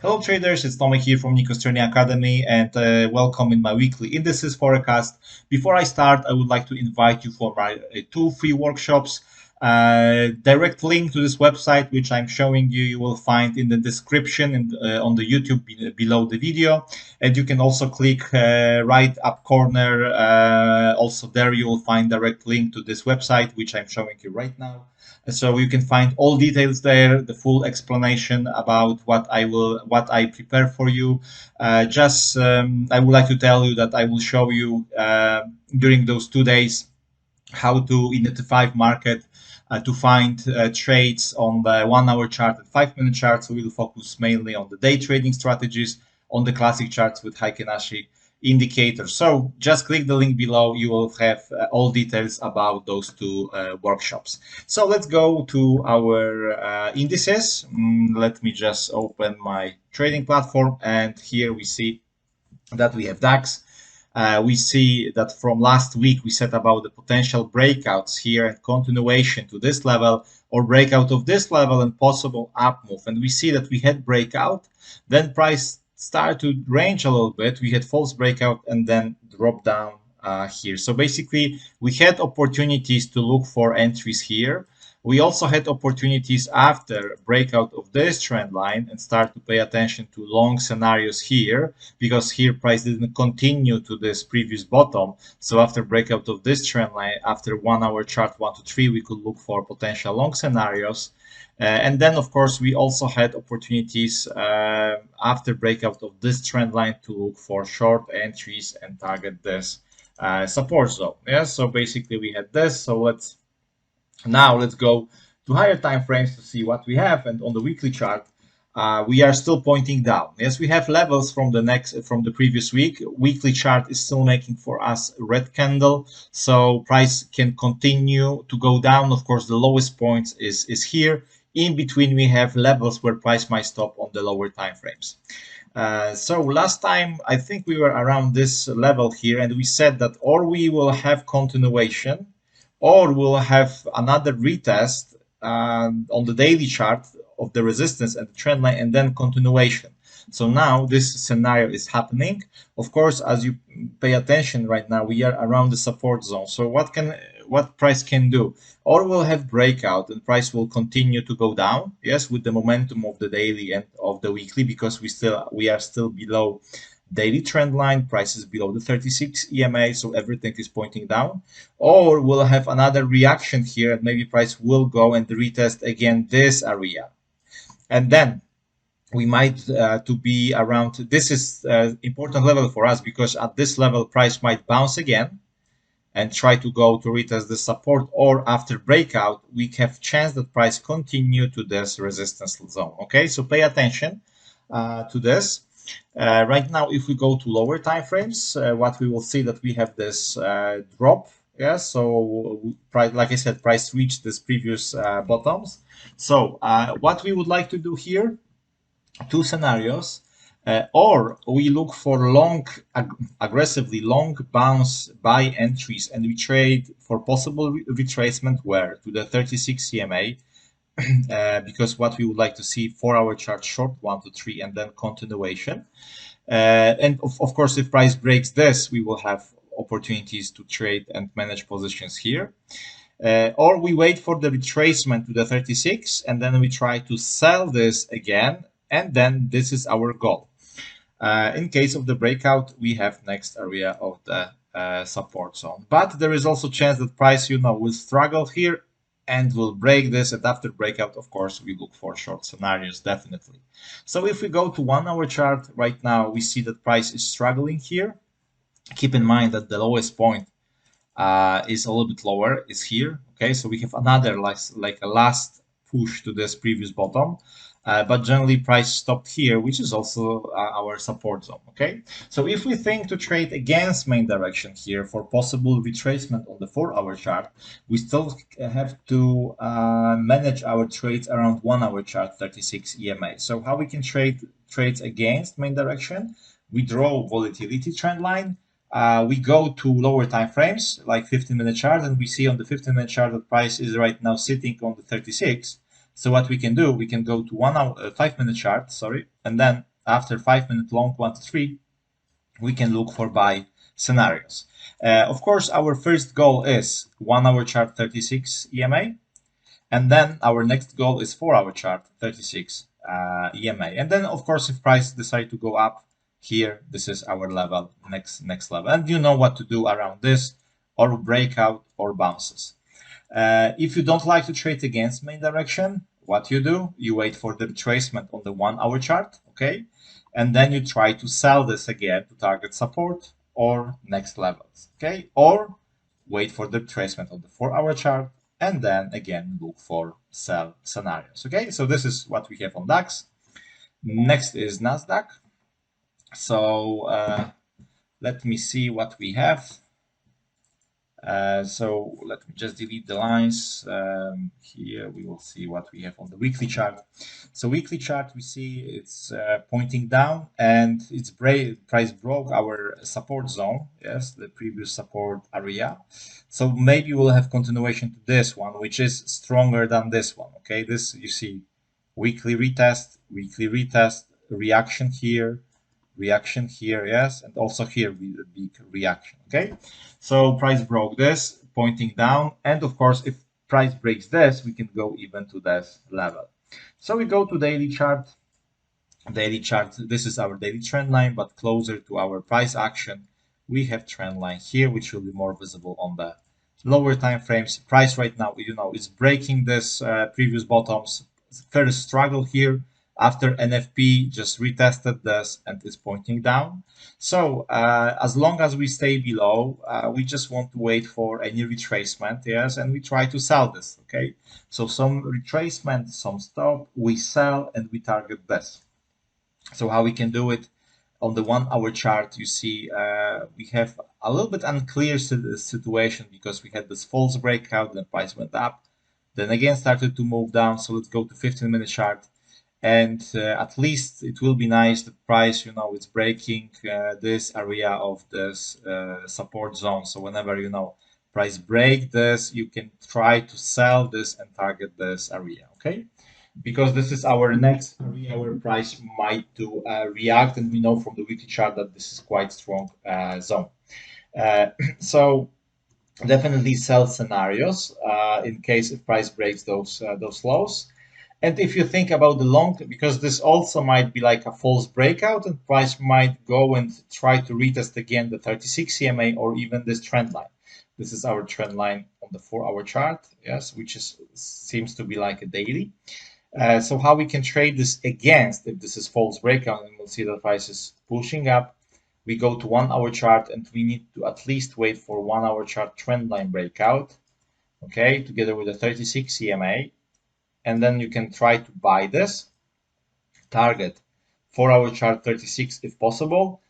Hello traders, it's Tomek here from Nikos Trading Academy and welcome in my weekly indices forecast. Before I start, I would like to invite you for my two free workshops. Direct link to this website, which I'm showing you, you will find in the description and on the YouTube below the video. And you can also click right up corner. Also there you will find direct link to this website, which I'm showing you right now. So you can find all details there, the full explanation about what I prepare for you. I would like to tell you that I will show you during those 2 days how to identify market, to find trades on the 1 hour chart and 5 minute charts. So we'll focus mainly on the day trading strategies on the classic charts with Heiken Ashi indicator. So just click the link below. You will have all details about those two workshops. So let's go to our indices. Let me just open my trading platform, and here we see that we have DAX. We see that from last week we said about the potential breakouts here and continuation to this level or breakout of this level and possible up move. And we see that we had breakout, then price started to range a little bit. We had false breakout and then drop down here. So basically we had opportunities to look for entries here. We also had opportunities after breakout of this trend line and start to pay attention to long scenarios here, because here price didn't continue to this previous bottom. So after breakout of this trend line, after 1 hour chart 1 to 3, we could look for potential long scenarios. And then, of course, we also had opportunities after breakout of this trend line to look for short entries and target this support zone. Yeah, so basically we had this. So let's go to higher time frames to see what we have. And on the weekly chart, we are still pointing down. Yes, we have levels from the previous week. Weekly chart is still making for us a red candle, so price can continue to go down. Of course, the lowest point is here. In between, we have levels where price might stop on the lower time frames. So last time, I think we were around this level here, and we said that or we will have continuation, or we'll have another retest on the daily chart of the resistance and the trend line, and then continuation. So now this scenario is happening. Of course, as you pay attention right now, we are around the support zone. So what price can do? Or we'll have breakout and price will continue to go down, yes, with the momentum of the daily and of the weekly, because we are still below daily trend line, price is below the 36 EMA, so everything is pointing down. Or we'll have another reaction here, and maybe price will go and retest again this area. And then we might to be around, this is important level for us, because at this level price might bounce again and try to go to retest the support, or after breakout we have chance that price continue to this resistance zone. Okay, so pay attention to this. Right now, if we go to lower time frames, what we will see that we have this drop. Yeah, so like I said, price reached this previous bottoms. So what we would like to do here, two scenarios, or we look for long, aggressively long bounce buy entries, and we trade for possible retracement where to the 36 EMA. Because what we would like to see 4 hour chart short 1 to 3 and then continuation, and of course if price breaks this, we will have opportunities to trade and manage positions here, or we wait for the retracement to the 36 and then we try to sell this again, and then this is our goal. In case of the breakout, we have next area of the support zone, but there is also chance that price will struggle here and will break this, and after breakout, of course, we look for short scenarios, definitely. So if we go to 1 hour chart right now, we see that price is struggling here. Keep in mind that the lowest point is a little bit lower, is here. Okay, so we have another like a last push to this previous bottom, but generally price stopped here, which is also our support zone. Okay, so if we think to trade against main direction here for possible retracement on the 4 hour chart, we still have to manage our trades around 1 hour chart 36 EMA. So how we can trade trades against main direction? We draw volatility trend line. We go to lower time frames like 15-minute chart, and we see on the 15-minute chart that price is right now sitting on the 36. So what we can do, we can go to 5-minute chart, sorry, and then after 5-minute long 1 to 3, we can look for buy scenarios. Of course, our first goal is 1 hour chart 36 EMA, and then our next goal is 4-hour chart 36 EMA. And then, of course, if price decide to go up here, this is our level, next level. And you know what to do around this, or breakout or bounces. If you don't like to trade against main direction, what you do, you wait for the retracement on the 1-hour chart, okay? And then you try to sell this again to target support or next levels, okay? Or wait for the retracement on the 4-hour chart and then again look for sell scenarios, okay? So this is what we have on DAX. Next is NASDAQ. So let me see what we have. So let me just delete the lines. Here we will see what we have on the weekly chart. So weekly chart, we see it's pointing down, and its price broke our support zone. Yes, the previous support area. So maybe we'll have continuation to this one, which is stronger than this one. Okay, this you see weekly retest, reaction here, yes, and also here with a big reaction. Okay, so price broke this, pointing down, and of course if price breaks this, we can go even to this level. So we go to daily chart. This is our daily trend line, but closer to our price action, we have trend line here, which will be more visible on the lower time frames. Price right now, is breaking this previous bottoms. First struggle here after NFP just retested this and is pointing down. So as long as we stay below, we just want to wait for any retracement, yes, and we try to sell this, okay? So some retracement, some stop, we sell and we target this. So how we can do it? On the 1-hour chart, you see we have a little bit unclear situation because we had this false breakout, then price went up, then again started to move down. So let's go to 15-minute chart, and at least it will be nice that price, it's breaking this area of this support zone. So whenever price break this, you can try to sell this and target this area, okay? Because this is our next area where price might do react, and we know from the weekly chart that this is quite strong zone. So definitely sell scenarios in case if price breaks those lows. And if you think about the long, because this also might be like a false breakout, and price might go and try to retest again the 36 EMA or even this trend line. This is our trend line on the 4-hour chart, yes, which seems to be like a daily. So how we can trade this against if this is false breakout, and we'll see that price is pushing up. We go to 1-hour chart, and we need to at least wait for 1-hour chart trend line breakout, okay, together with the 36 EMA, and then you can try to buy this target 4-hour chart 36 if possible,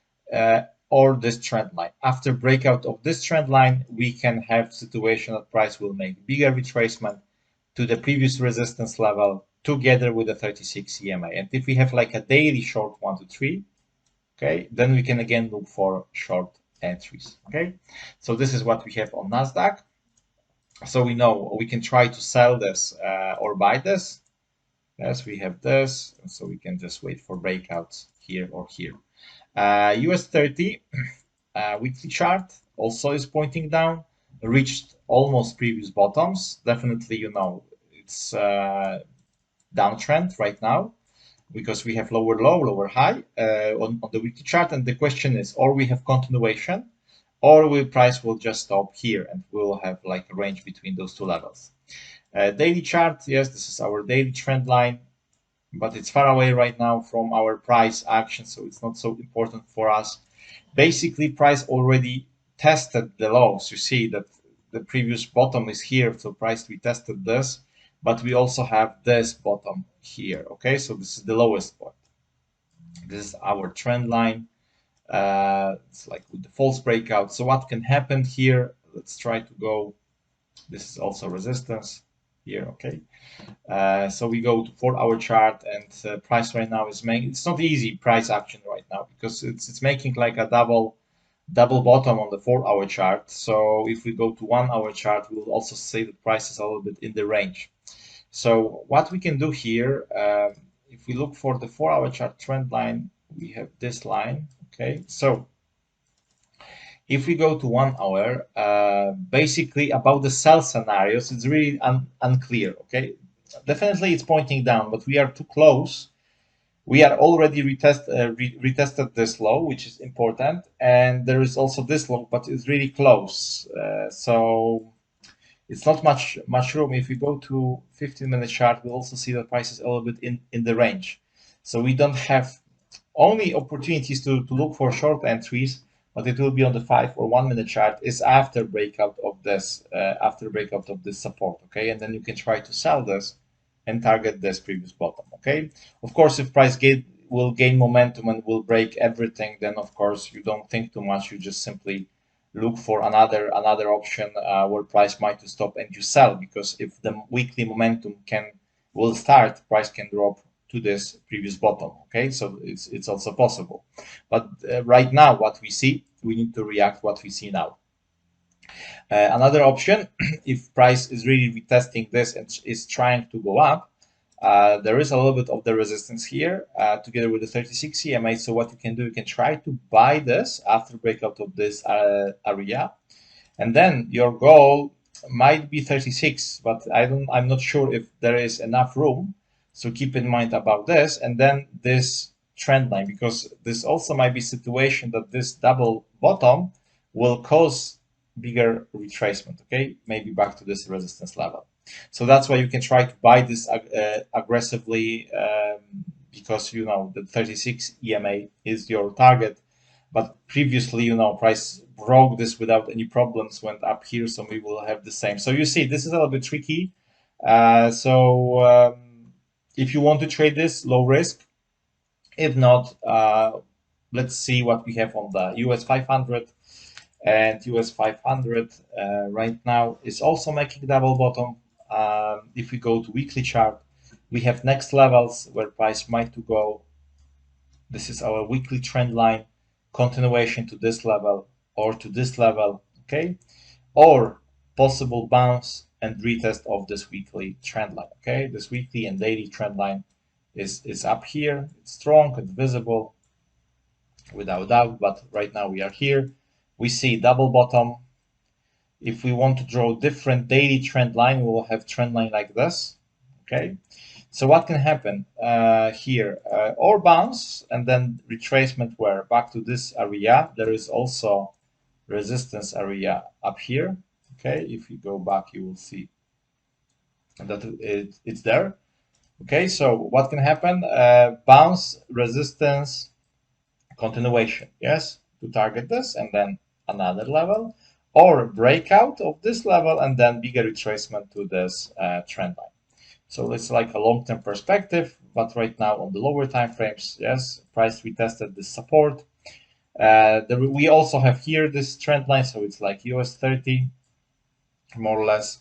or this trend line. After breakout of this trend line, we can have situation that price will make bigger retracement to the previous resistance level together with the 36 EMA. And if we have like a daily short 1 to 3, okay, then we can again look for short entries, okay? So this is what we have on NASDAQ. So we know we can try to sell this or buy this. Yes, we have this, so we can just wait for breakouts here or here. US 30 weekly chart also is pointing down, reached almost previous bottoms. Definitely, it's downtrend right now because we have lower low, lower high on the weekly chart. And the question is, or we have continuation, or price will just stop here and we'll have like a range between those two levels. Daily chart, yes, this is our daily trend line, but it's far away right now from our price action, so it's not so important for us. Basically, price already tested the lows. You see that the previous bottom is here, so price retested this, but we also have this bottom here, okay? So this is the lowest point. This is our trend line. It's like with the false breakout. So what can happen here? Let's try to go. This is also resistance here, okay? So we go to 4-hour chart, and price right now is making, it's not easy price action right now because it's making like a double bottom on the 4-hour chart. So if we go to 1-hour chart, we'll also see that price is a little bit in the range. So what we can do here, if we look for the 4-hour chart trend line, we have this line. Okay, so if we go to 1 hour, basically about the sell scenarios, it's really unclear. Okay, definitely it's pointing down, but we are too close. We are already retested this low, which is important, and there is also this low, but it's really close. So it's not much room. If we go to 15-minute chart, we'll also see that price is a little bit in the range. So we don't have only opportunities to look for short entries, but it will be on the 5 or 1-minute chart is after breakout of this support. Okay, and then you can try to sell this and target this previous bottom. Okay, of course, if price will gain momentum and will break everything, then of course you don't think too much. You just simply look for another option where price might to stop and you sell, because if the weekly momentum will start, price can drop to this previous bottom. Okay, so it's also possible, but right now what we see, we need to react what we see now. Another option, if price is really retesting this and is trying to go up, there is a little bit of the resistance here together with the 36 EMA. So what you can do, you can try to buy this after breakout of this area, and then your goal might be 36, but I'm not sure if there is enough room. So keep in mind about this, and then this trend line, because this also might be situation that this double bottom will cause bigger retracement. Okay, maybe back to this resistance level. So that's why you can try to buy this aggressively, because you know the 36 EMA is your target. But previously, you know, price broke this without any problems, went up here, so we will have the same. So you see, this is a little bit tricky. If you want to trade this, low risk. If not, let's see what we have on the US 500. And US 500 right now is also making double bottom. If we go to weekly chart, we have next levels where price might to go. This is our weekly trend line, continuation to this level or to this level, okay? Or possible bounce and retest of this weekly trend line, okay? This weekly and daily trend line is up here. It's strong, it's visible, without doubt, but right now we are here. We see double bottom. If we want to draw different daily trend line, we will have trend line like this, okay? So what can happen here? Or bounce and then retracement where back to this area. There is also resistance area up here. Okay, if you go back, you will see that it's there. Okay, so what can happen? Bounce, resistance, continuation. Yes, to target this and then another level, or breakout of this level and then bigger retracement to this trend line. So it's like a long-term perspective, but right now on the lower time frames, yes, price retested this support. We also have here this trend line, so it's like US 30, more or less.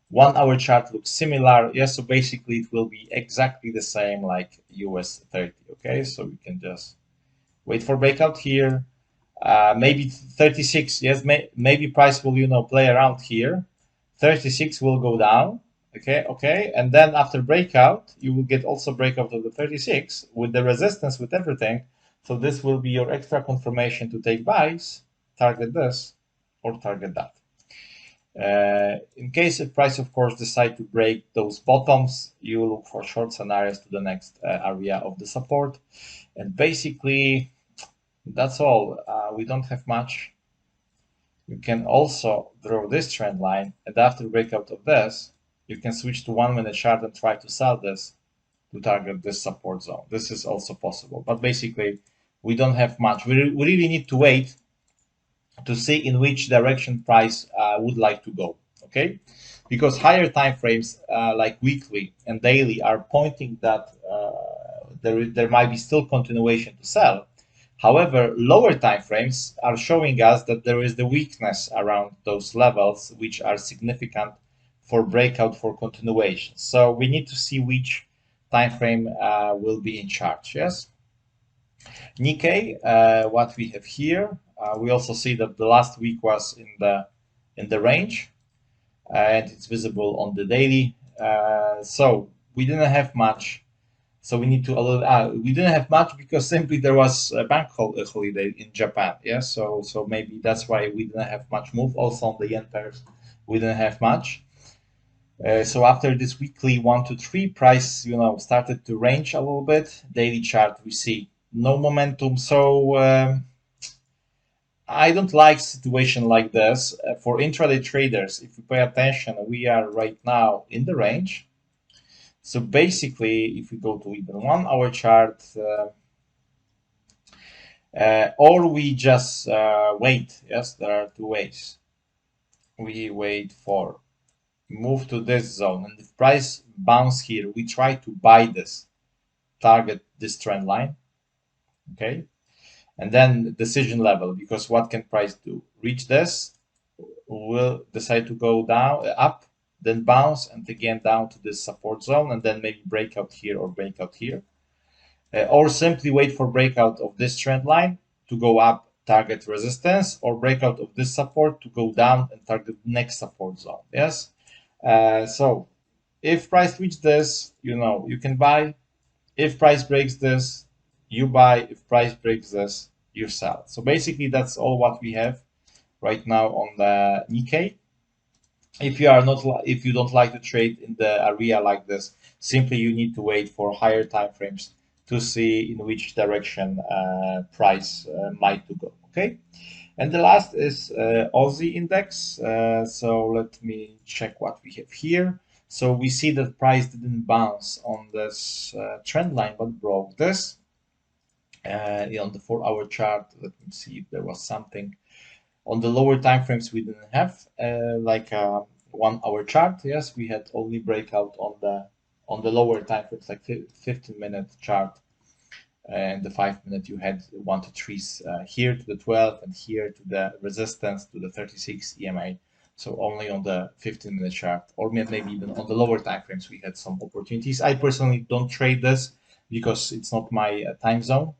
1 hour chart looks similar. Yes, so basically it will be exactly the same like US 30. Okay, so we can just wait for breakout here. Maybe 36. Yes, maybe price will, you know, play around here. 36 will go down. Okay, and then after breakout, you will get also breakout of the 36 with the resistance, with everything. So this will be your extra confirmation to take buys, target this or target that. In case if price, of course, decide to break those bottoms, you will look for short scenarios to the next area of the support. And basically, that's all. We don't have much. You can also draw this trend line, and after breakout of this, you can switch to 1-minute chart and try to sell this to target this support zone. This is also possible, but basically we don't have much. We really need to wait to see in which direction price would like to go, okay? Because higher time frames like weekly and daily are pointing that there might be still continuation to sell. However, lower time frames are showing us that there is the weakness around those levels, which are significant for breakout for continuation. So we need to see which time frame will be in charge. Yes. Nikkei, what we have here, we also see that the last week was in the range, and it's visible on the daily. So we didn't have much. So we need to we didn't have much because simply there was a bank holiday in Japan. Yeah, so maybe that's why we didn't have much move. Also on the yen pairs, we didn't have much. So after this weekly 1 to 3 price, started to range a little bit. Daily chart, we see no momentum. So I don't like situation like this. For intraday traders, if you pay attention, we are right now in the range. So basically, if we go to even 1 hour chart, or we just wait. Yes, there are two ways. We wait for move to this zone, and if price bounce here, we try to buy this, target this trend line. Okay, and then decision level, because what can price do? Reach this, will decide to go down, up, then bounce, and again down to this support zone, and then maybe breakout here or breakout here. Or simply wait for breakout of this trend line to go up, target resistance, or breakout of this support to go down and target next support zone. Yes. So if price reach this, you can buy. If price breaks this, you buy. If price breaks this, you sell. So basically, that's all what we have right now on the Nikkei. If you don't like to trade in the area like this, simply you need to wait for higher time frames to see in which direction price might to go. Okay, and the last is Aussie index. So let me check what we have here. So we see that price didn't bounce on this trend line, but broke this. On the 4 hour chart, let me see if there was something. On the lower time frames, we didn't have like a 1 hour chart. Yes, we had only breakout on the lower time frames, like 15-minute chart, and the 5 minute you had 1 to 3 here to the 12 and here to the resistance to the 36 EMA. So only on the 15-minute chart, or maybe even on the lower time frames, we had some opportunities. I personally don't trade this because it's not my time zone.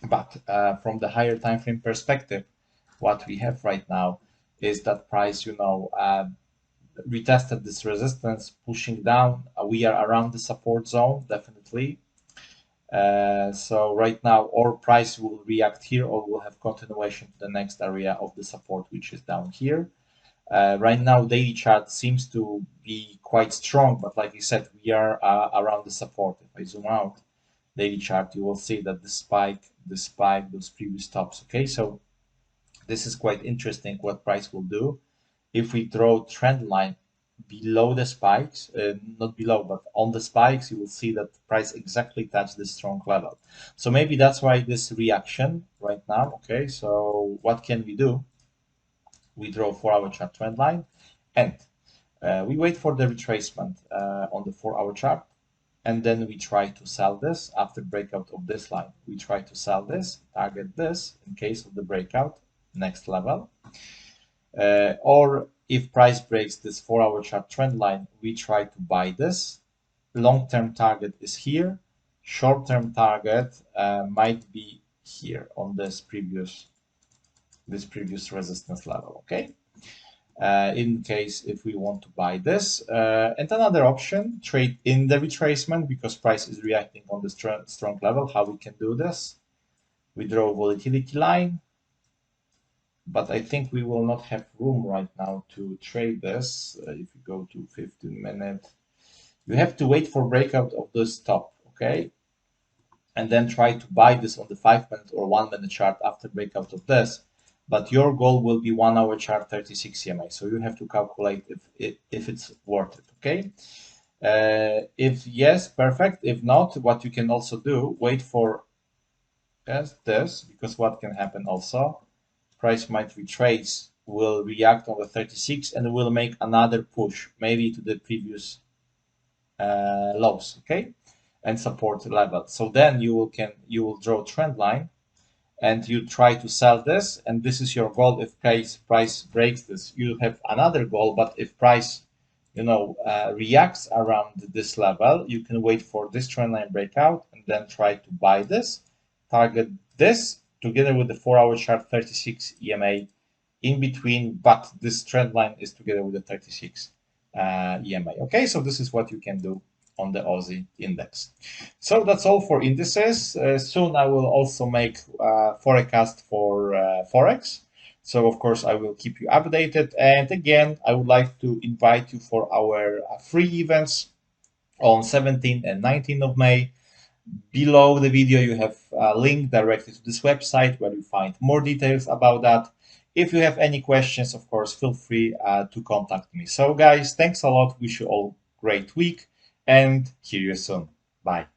But from the higher time frame perspective, what we have right now is that price, retested this resistance, pushing down. We are around the support zone, definitely. So right now, our price will react here, or will have continuation to the next area of the support, which is down here. Right now, daily chart seems to be quite strong, but like I said, we are around the support. If I zoom out daily chart, you will see that the spike, those previous tops. Okay, so this is quite interesting what price will do if we draw trend line below the spikes, not below, but on the spikes. You will see that the price exactly touched this strong level. So maybe that's why this reaction right now. Okay, so what can we do? We draw 4 hour chart trend line, and we wait for the retracement on the 4 hour chart, and then we try to sell this after breakout of this line. We try to sell this, target this in case of the breakout, next level. Or if price breaks this 4 hour chart trend line, we try to buy this. Long-term target is here. Short-term target might be here on this previous resistance level. Okay. In case if we want to buy this, and another option, trade in the retracement because price is reacting on the strong level. How we can do this? We draw a volatility line, but I think we will not have room right now to trade this. If you go to 15-minute, you have to wait for breakout of this top, okay? And then try to buy this on the 5-minute or 1-minute chart after breakout of this. But your goal will be 1 hour chart 36 EMA. So you have to calculate if it's worth it, okay? If yes, perfect. If not, what you can also do, wait for this, because what can happen also, price might retrace, will react on the 36 and will make another push, maybe to the previous lows, okay, and support level. So then you will draw a trend line and you try to sell this, and this is your goal. If price breaks this, you have another goal. But if price reacts around this level, you can wait for this trend line breakout and then try to buy this, target this together with the 4 hour chart 36 EMA in between, but this trend line is together with the 36 EMA. Okay, so this is what you can do on the Aussie index. So that's all for indices. Soon I will also make forecast for Forex. So of course I will keep you updated. And again, I would like to invite you for our free events on 17th and 19th of May. Below the video, you have a link directly to this website where you find more details about that. If you have any questions, of course, feel free to contact me. So, guys, thanks a lot. Wish you all great week and hear you soon. Bye.